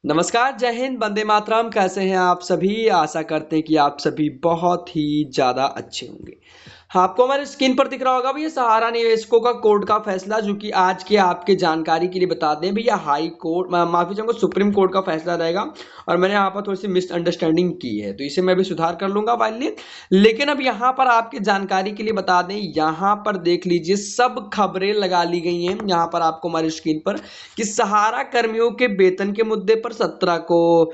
नमस्कार, जय हिंद, वंदे मातरम। कैसे हैं आप सभी? आशा करते हैं कि आप सभी बहुत ही ज़्यादा अच्छे होंगे। हाँ, आपको हमारे स्क्रीन पर दिख रहा होगा भैया सहारा निवेशकों का कोर्ट का फैसला, जो कि आज के आपके जानकारी के लिए बता दें भैया, हाई कोर्ट माफी चाहूंगा सुप्रीम कोर्ट का फैसला रहेगा। और मैंने यहाँ पर थोड़ी सी मिसअंडरस्टैंडिंग की है, तो इसे मैं भी सुधार कर लूंगा फाइनली। लेकिन अब यहाँ पर आपके जानकारी के लिए बता दें, यहाँ पर देख लीजिए सब खबरें लगा ली गई हैं यहाँ पर आपको हमारी स्क्रीन पर, कि सहारा कर्मियों के वेतन के मुद्दे पर 17 को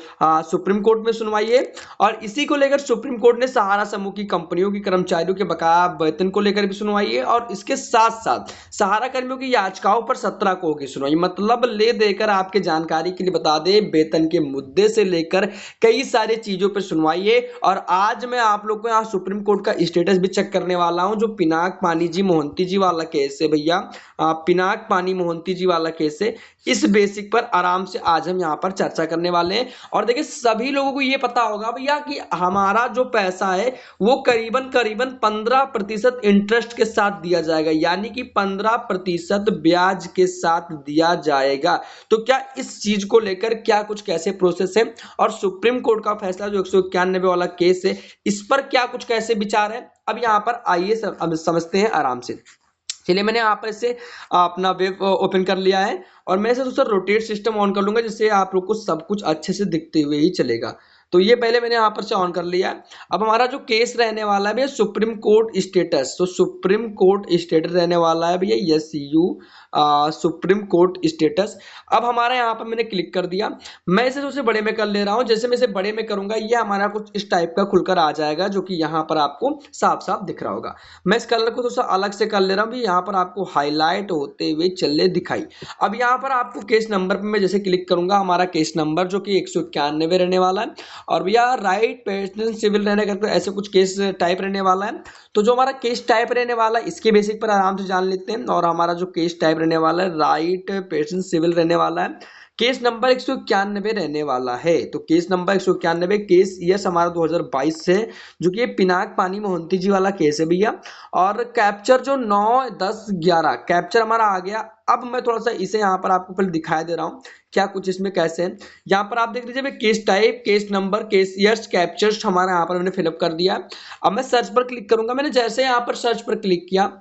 सुप्रीम कोर्ट में सुनवाई है। और इसी को लेकर सुप्रीम कोर्ट ने सहारा समूह की कंपनियों की कर्मचारियों के बकाया वेतन को लेकर भी सुनवाई है, और इसके साथ साथ सहारा कर्मियों की याचिकाओं पर 17 को होगी सुनवाई। मतलब ले देकर आपके जानकारी के लिए बता दें, वेतन के मुद्दे से लेकर कई सारी चीजों पर सुनवाई है। और आज मैं आप लोग को यहाँ सुप्रीम कोर्ट का स्टेटस भी चेक करने वाला हूँ। जो पिनाक पानी जी मोहंती जी वाला केस है भैया, पिनाक पानी मोहंती जी वाला केस है, इस बेसिक पर आराम से आज हम यहाँ पर चर्चा करने वाले हैं। और देखिए सभी लोगों को ये पता होगा भैया कि हमारा जो पैसा है वो करीबन करीबन 15% इंटरेस्ट के साथ दिया जाएगा, यानी कि 15% ब्याज के साथ दिया जाएगा। तो क्या इस चीज को लेकर क्या कुछ कैसे प्रोसेस है, और सुप्रीम कोर्ट का फैसला जो 191 वाला केस है, इस पर क्या कुछ कैसे विचार है, अब यहाँ पर आइए समझते हैं आराम से। चलिए, मैंने यहाँ पर इसे अपना वेब ओपन कर लिया है, और मैं इसे दूसरा रोटेट सिस्टम ऑन कर लूंगा, जिससे आप लोग को सब कुछ अच्छे से दिखते हुए ही चलेगा। तो ये पहले मैंने यहाँ पर से ऑन कर लिया है। अब हमारा जो केस रहने वाला है भैया सुप्रीम कोर्ट स्टेटस, तो सुप्रीम कोर्ट स्टेटस रहने वाला है भैया, yes you supreme court status. अब हमारा यहाँ पर मैंने क्लिक कर दिया। मैं इसे सबसे बड़े में कर ले रहा हूँ। जैसे मैं इसे बड़े में करूंगा, ये हमारा कुछ इस टाइप का खुलकर आ जाएगा, जो कि यहाँ पर आपको साफ साफ दिख रहा होगा। मैं इस कलर को थोड़ा सा अलग से कर ले रहा हूँ भी, यहाँ पर आपको हाईलाइट होते हुए चले दिखाई। अब यहाँ पर आपको केस नंबर पे मैं जैसे क्लिक करूंगा, हमारा केस नंबर जो कि 191 रहने वाला है। और भैया राइट पर्सनल सिविल रहने का ऐसे कुछ केस टाइप रहने वाला है। तो जो हमारा केस टाइप रहने वाला है, इसके बेसिक पर आराम से जान लेते हैं। और हमारा जो केस टाइप रहने वाला है, राइट पर्सन सिविल रहने वाला है। केस नंबर 191 रहने वाला है। तो केस नंबर 191, केस यस हमारा 2022 से, जो कि ये पिनाक पानी मोहंती जी वाला केस है भैया। और कैप्चर जो 9 10 11 कैप्चर हमारा आ गया। अब मैं थोड़ा सा इसे यहाँ पर आपको पहले दिखाई दे रहा हूँ क्या कुछ इसमें कैसे है। यहाँ पर आप देख लीजिए भाई, case type, case number, case years, capture हमारा यहाँ पर मैंने फिलअप कर दिया। अब मैं सर्च पर क्लिक करूंगा। मैंने जैसे यहाँ पर सर्च पर क्लिक किया,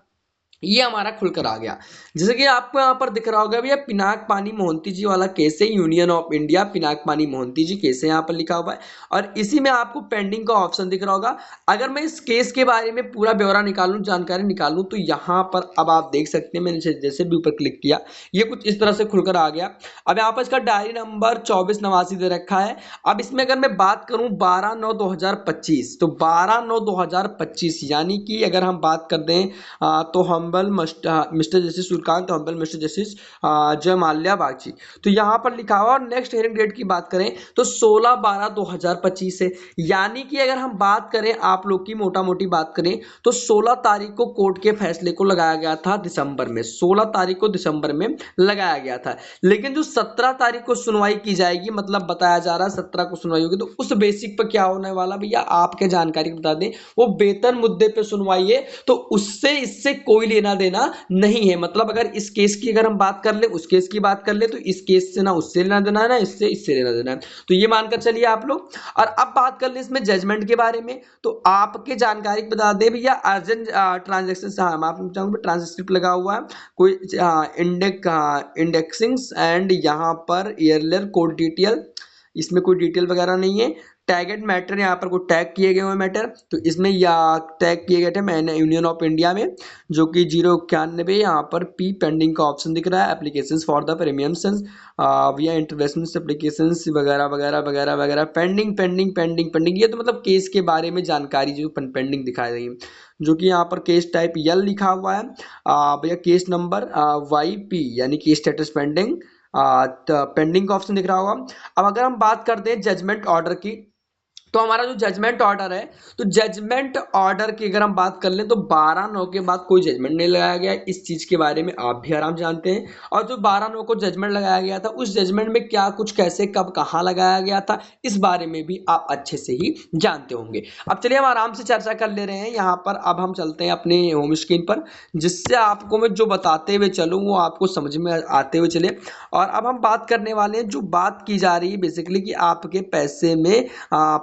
ये हमारा खुलकर आ गया। जैसे कि आपको यहाँ पर दिख रहा होगा भैया, पिनाक पानी मोहंती जी वाला केस है, यूनियन ऑफ इंडिया पिनाक पानी मोहंती जी केस है, यहाँ पर लिखा हुआ है। और इसी में आपको पेंडिंग का ऑप्शन दिख रहा होगा। अगर मैं इस केस के बारे में पूरा ब्यौरा निकालूं, जानकारी निकालूं, तो यहाँ पर अब आप देख सकते हैं, मैंने जैसे भी ऊपर क्लिक किया, ये कुछ इस तरह से खुलकर आ गया। अब यहाँ पर इसका डायरी नंबर 2489 दे रखा है। अब इसमें अगर मैं बात करूं 12/9/2025, तो 12/9/2025, यानी कि अगर हम बात कर दें तो humble mister justice Suryakant, humble mister justice जय माल्या बागची। तो यहाँ पर लिखा हुआ। और नेक्स्ट हियरिंग डेट की बात करें तो 16/12/2025 है। यानी कि अगर हम बात करें आप लोग की मोटा मोटी बात करें, तो 16 तारीख को कोर्ट के फैसले को लगाया गया था दिसंबर में, 16 तारीख को दिसंबर में लगाया गया था। लेकिन जो 17 तारीख को सुनवाई की जाएगी, मतलब बताया जा रहा है 17 को सुनवाई होगी, तो उस बेसिक पर क्या होने वाला भैया, आपके जानकारी बता दें, वो वेतन मुद्दे पे सुनवाई है। तो उससे इससे कोई लेना देना नहीं है। मतलब अगर इस केस की अगर हम बात कर ले, उस केस की बात कर ले, तो इस केस से ना उससे लेना देना है, ना इससे इससे लेना देना है। तो ये मानकर चलिए आप लोग। और अब बात कर ले इसमें जजमेंट के बारे में, तो आपके जानकारी बता दे भैया, अर्जेंट ट्रांजेक्शन ट्रांसक्रिप्ट लगा हुआ है, कोई इंडेक्सिंग एंड यहाँ पर ईयरलियर कोड डिटेल, इसमें कोई डिटेल वगैरह नहीं है। टैगेड मैटर, यहाँ पर कोई टैग किए गए हुए मैटर, तो इसमें या टैग किए गए थे मैंने यूनियन ऑफ इंडिया में, जो कि 091, यहाँ पर पी पेंडिंग का ऑप्शन दिख रहा है, एप्लीकेशन फॉर द प्रीमियम्स विया इंटरवेंशन एप्लीकेशन वगैरह वगैरह वगैरह वगैरह, पेंडिंग पेंडिंग पेंडिंग पेंडिंग। ये तो मतलब केस के बारे में जानकारी जो पेंडिंग दिखाई गई है, जो कि यहाँ पर केस टाइप यल लिखा हुआ है भैया, केस नंबर YP, यानी कि स्टेटस पेंडिंग, पेंडिंग का ऑप्शन दिख रहा होगा। अब अगर हम बात करते हैं जजमेंट ऑर्डर की, तो हमारा जो जजमेंट ऑर्डर है, तो जजमेंट ऑर्डर की अगर हम बात कर लें तो 12/9 के बाद कोई जजमेंट नहीं लगाया गया। इस चीज के बारे में आप भी आराम जानते हैं। और जो 12/9 को जजमेंट लगाया गया था, उस जजमेंट में क्या कुछ कैसे कब कहाँ लगाया गया था, इस बारे में भी आप अच्छे से ही जानते होंगे। अब चलिए हम आराम से चर्चा कर ले रहे हैं यहाँ पर। अब हम चलते हैं अपने होम स्क्रीन पर, जिससे आपको मैं जो बताते हुए चलूँ वो आपको समझ में आते हुए चले। और अब हम बात करने वाले हैं, जो बात की जा रही है बेसिकली कि आपके पैसे में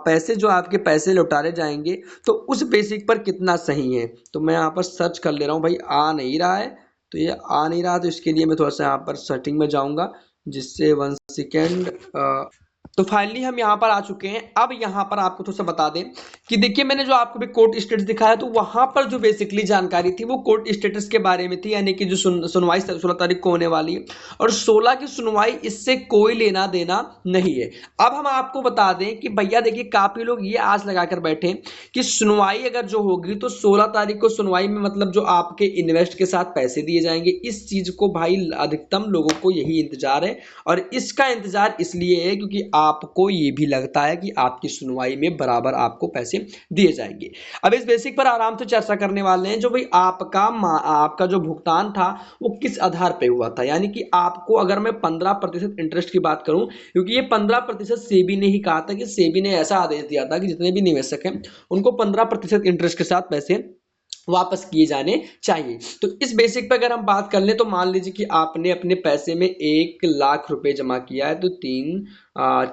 पैसे जो आपके पैसे लौटाए जाएंगे तो उस बेसिक पर कितना सही है। तो मैं यहाँ पर सर्च कर ले रहा हूँ भाई, आ नहीं रहा है। तो ये आ नहीं रहा, तो इसके लिए मैं थोड़ा सा यहाँ पर सेटिंग में जाऊँगा, जिससे 1 सेकेंड। तो फाइनली हम यहाँ पर आ चुके हैं। अब यहाँ पर आपको थोड़ा सा बता दें कि देखिए, मैंने जो आपको भी कोर्ट स्टेटस दिखाया, तो वहां पर जो बेसिकली जानकारी थी वो कोर्ट स्टेटस के बारे में थी, यानी कि जो सुनवाई 16 तारीख को होने वाली है, और 16 की सुनवाई इससे कोई लेना देना नहीं है। अब हम आपको बता दें कि भैया देखिए, काफी लोग ये आस लगाकर बैठे कि सुनवाई अगर जो होगी तो 16 तारीख को सुनवाई में मतलब जो आपके इन्वेस्ट के साथ पैसे दिए जाएंगे। इस चीज को भाई अधिकतम लोगों को यही इंतजार है, और इसका इंतजार इसलिए है क्योंकि आपको ये भी लगता है कि आपकी सुनवाई में बराबर आपको पैसे दिए जाएंगे। अब इस बेसिक पर आराम से चर्चा करने वाले हैं, जो भाई आपका जो भुगतान था वो किस आधार पे हुआ था। यानी कि आपको, अगर मैं 15% इंटरेस्ट की बात करूं, क्योंकि ये 15% सेबी ने ही कहा था कि सेबी ने ऐसा आदेश दिया था कि जितने भी निवेशक हैं उनको 15% इंटरेस्ट के साथ पैसे वापस किए जाने चाहिए। तो इस बेसिक पे अगर हम बात कर लें, तो मान लीजिए कि आपने अपने पैसे में 1 लाख रुपए जमा किया है, तो 3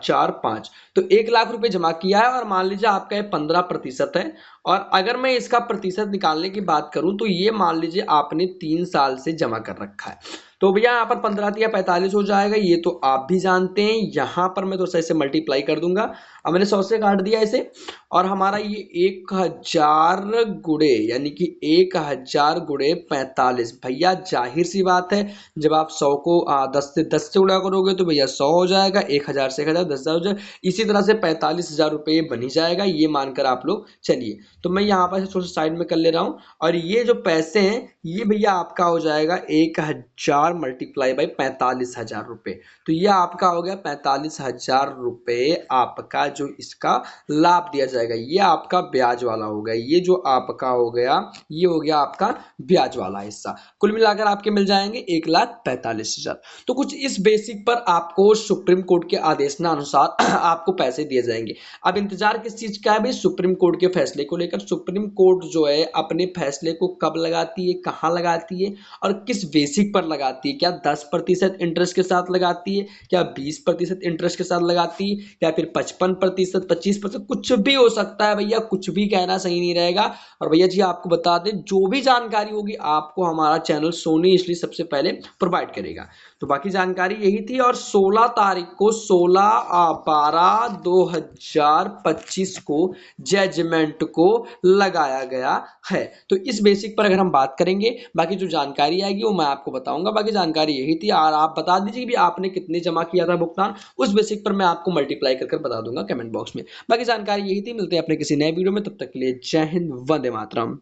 4 5, तो 1 लाख रुपए जमा किया है, और मान लीजिए आपका ये 15% है। और अगर मैं इसका प्रतिशत निकालने की बात करूं, तो ये मान लीजिए आपने 3 साल से जमा कर रखा है। तो भैया यहाँ पर 15 या 45 हो जाएगा, ये तो आप भी जानते हैं। यहाँ पर मैं थोड़ा सा इसे मल्टीप्लाई कर दूंगा। अब मैंने 100 से काट दिया इसे, और हमारा ये 1000 गुणे, यानी कि 1000 गुणे 45। भैया जाहिर सी बात है, जब आप 100 को 10 से गुणा करोगे तो भैया 100 हो जाएगा, 1000 से 1000, 10,000 हो जाएगा। इसी तरह से 45,000 रुपये बन ही जाएगा, ये मानकर आप लोग चलिए। तो मैं यहाँ पर थोड़ा सा साइड में कर ले रहा हूँ, और ये जो पैसे हैं ये भैया आपका हो जाएगा 1000 मल्टीप्लाई बाई 45,000 रुपये। तो ये आपका हो गया 45,000 रुपये आपका जो इसका लाभ दिया जाएगा। ये आपका ब्याज वाला हो गया, ये जो आपका हो गया ये हो गया आपका ब्याज वाला हिस्सा। कुल मिलाकर आपके मिल जाएंगे 1,45,000। तो कुछ इस बेसिक पर आपको सुप्रीम कोर्ट के आदेशानुसार आपको पैसे दिए जाएंगे। अब इंतजार किस चीज का है भाई? सुप्रीम कोर्ट के फैसले को लेकर। सुप्रीम कोर्ट जो है अपने फैसले को कब लगाती है, कहाँ लगाती है, और किस बेसिक पर लगाती है। क्या 10% इंटरेस्ट के साथ लगाती है, क्या 20% इंटरेस्ट के साथ लगाती है, या फिर 55%, 25%, कुछ भी हो सकता है भैया, कुछ भी कहना सही नहीं रहेगा। और भैया जी आपको बता दें, जो भी जानकारी होगी आपको हमारा चैनल सोनी इसलिए सबसे पहले प्रोवाइड करेगा। तो बाकी जानकारी यही थी। और 16 तारीख को 16/12/2025 को जजमेंट को लगाया गया है। तो इस बेसिक पर अगर हम बात करेंगे, बाकी जो जानकारी आएगी वो मैं आपको बताऊंगा। बाकी जानकारी यही थी, और आप बता दीजिए कि आपने कितने जमा किया था भुगतान, उस बेसिक पर मैं आपको मल्टीप्लाई कर बता दूंगा कमेंट बॉक्स में। बाकी जानकारी यही थी। मिलते हैं अपने किसी नए वीडियो में, तब तक के लिए जय हिंद, वंदे मातरम।